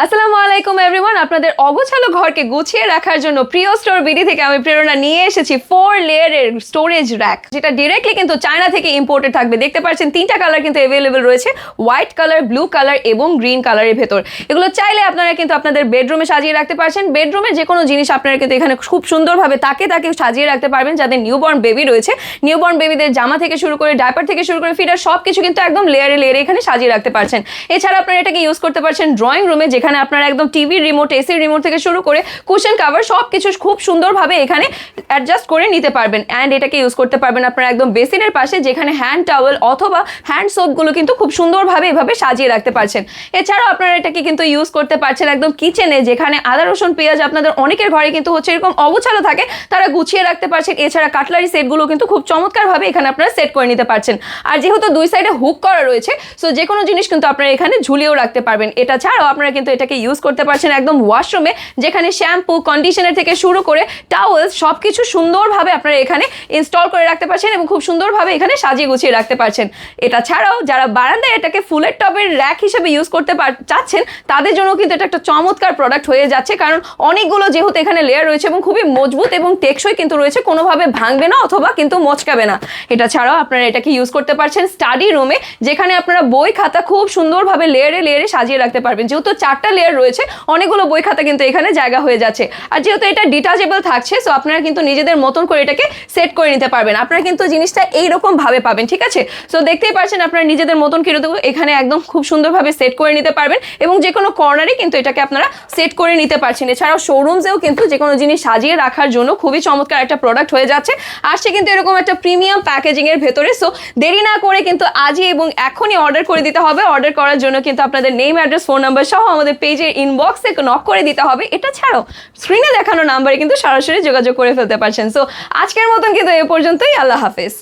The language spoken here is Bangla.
আসসালামু আলাইকুম এভরিওয়ান, আপনাদের অগোছালো ঘরকে গুছিয়ে রাখার জন্য প্রিয় স্টোর বিডি থেকে আমি প্রেরণা নিয়ে এসেছি 4 লেয়ারের স্টোরেজ র্যাক, যেটা ডিরেক্টলি কিন্তু চায়না থেকে ইম্পোর্টেড থাকবে। দেখতে পাচ্ছেন 3টা কালার কিন্তু অ্যাভেলেবল রয়েছে, হোয়াইট কালার, ব্লু কালার এবং গ্রিন কালারের ভেতর। এগুলো চাইলে আপনারা কিন্তু আপনাদের বেডরুমে সাজিয়ে রাখতে পারছেন। বেডরুমের যে কোনো জিনিস আপনারা কিন্তু এখানে খুব সুন্দরভাবে তাকে সাজিয়ে রাখতে পারবেন। যাদের নিউবর্ন বেবি রয়েছে, নিউবর্ন বেবিদের জামা থেকে শুরু করে ডাইপার থেকে শুরু করে ফিডার সব কিছু কিন্তু একদম লেয়ারে লেয়ারে এখানে সাজিয়ে রাখতে পারছেন। এছাড়া আপনারা এটাকে ইউজ করতে পারছেন ড্রয়িং রুমে, যেখানে আপনারা একদম টিভি রিমোট, এসি রিমোট থেকে শুরু করে কুশন কাভার সব কিছু খুব সুন্দরভাবে এখানে অ্যাডজাস্ট করে নিতে পারবেন। অ্যান্ড এটাকে ইউজ করতে পারবেন আপনারা একদম বেসিনের পাশে, যেখানে হ্যান্ড টাওয়েল অথবা হ্যান্ড সোপগুলো কিন্তু খুব সুন্দরভাবে এভাবে সাজিয়ে রাখতে পারছেন। এছাড়াও আপনারা এটাকে কিন্তু ইউজ করতে পারছেন একদম কিচেনে, যেখানে আদা রসুন পেঁয়াজ আপনাদের অনেকের ঘরে কিন্তু হচ্ছে এরকম অগোছালো থাকে, তারা গুছিয়ে রাখতে পারছেন। এছাড়া কাটলারি সেটগুলো কিন্তু খুব চমৎকারভাবে এখানে আপনারা সেট করে নিতে পারছেন। আর যেহেতু দুই সাইডে হুক করা রয়েছে, সো যে কোনো জিনিস কিন্তু আপনারা এখানে ঝুলিয়েও রাখতে পারবেন। এটা ছাড়াও আপনারা কিন্তু এটাকে ইউজ করতে পারছেন একদম ওয়াশরুমে, যেখানে শ্যাম্পু, কন্ডিশনার থেকে শুরু করে টাওয়েলস সব কিছু সুন্দরভাবে আপনারা এখানে ইনস্টল করে রাখতে পারছেন এবং খুব সুন্দরভাবে এখানে সাজিয়ে গুছিয়ে রাখতে পারছেন। এটা ছাড়াও যারা বারান্দায় এটাকে ফুলের টবের র্যাক হিসেবে ইউজ করতে চাচ্ছেন, তাদের জন্য কিন্তু এটা একটা চমৎকার প্রোডাক্ট হয়ে যাচ্ছে, কারণ অনেকগুলো যেহেতু এখানে লেয়ার রয়েছে এবং খুবই মজবুত এবং টেকসই কিন্তু রয়েছে, কোনোভাবে ভাঙবে না অথবা কিন্তু মচকাবে না। এটা ছাড়াও আপনারা এটাকে ইউজ করতে পারছেন স্টাডি রুমে, যেখানে আপনারা বই খাতা খুব সুন্দরভাবে লেয়ারে লেয়ারে সাজিয়ে রাখতে পারবেন। যেহেতু 4টা লেয়ার রয়েছে, অনেকগুলো বই খাতা কিন্তু এখানে জায়গা হয়ে যাচ্ছে। আর যেহেতু এটা ডিটাচেবল থাকছে, সো আপনারা কিন্তু নিজেদের মতন করে এটাকে সেট করে নিতে পারবেন। আপনারা কিন্তু জিনিসটা এইরকম ভাবে পাবেন, ঠিক আছে? সো দেখতেই পাচ্ছেন আপনারা নিজেদের মতন করে এখানে একদম খুব সুন্দরভাবে সেট করে নিতে পারবেন এবং যে কোনো কর্নারে কিন্তু এটাকে আপনারা সেট করে নিতে পারছেন। এছাড়াও শোরুমসেও কিন্তু যে কোনো জিনিস সাজিয়ে রাখার জন্য খুবই চমৎকার একটা প্রোডাক্ট হয়ে যাচ্ছে। আসছে কিন্তু এরকম একটা প্রিমিয়াম প্যাকেজিং এর ভেতরে। সো দেরি না করে কিন্তু আজই এবং এখনই অর্ডার করে দিতে হবে। অর্ডার করার জন্য কিন্তু আপনাদের নেম, অ্যাড্রেস, ফোন নাম্বার সহ আমাদের পেজের ইনবক্সে নক করে দিতে হবে। এটা ছাড়াও স্ক্রিনে দেখানো নাম্বারে কিন্তু সরাসরি যোগাযোগ করে ফেলতে পারছেন। সো আজকের মতন কিন্তু এ পর্যন্তই। আল্লাহ হাফেজ।